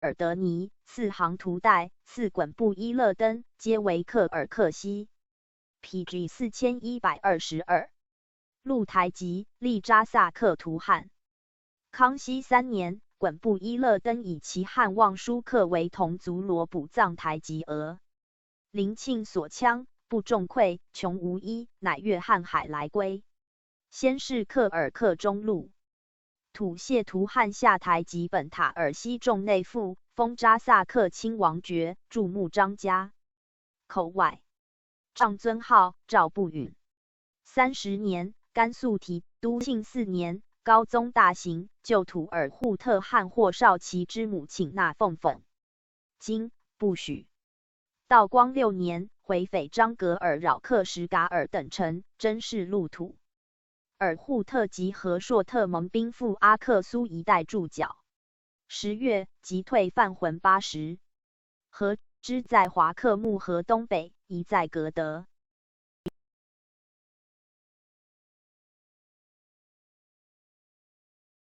尔德尼、次杭图代、次衮布伊勒登，皆为克尔克西。PG 4122。路台吉、利扎萨克图汉。康熙3年，衮布伊勒登以其汉望舒克为同族罗卜藏台吉额。林庆所羌，不中溃，穷无依，乃越瀚海来归。先是克尔克中路。土谢图汉下台吉本塔尔西众内附，封扎萨克亲王爵，驻穆张家。口外。帐尊号赵不允。30年，甘肃提督庆4年，高宗大行，就土尔扈特汗霍绍其之母请纳奉奉，今不许。道光6年，回匪张格尔扰克什噶尔等臣，珍视路土。尔扈特及和硕特蒙兵赴阿克苏一带驻脚。10月，即退犯魂80。和之在华克木河东北，一在格德。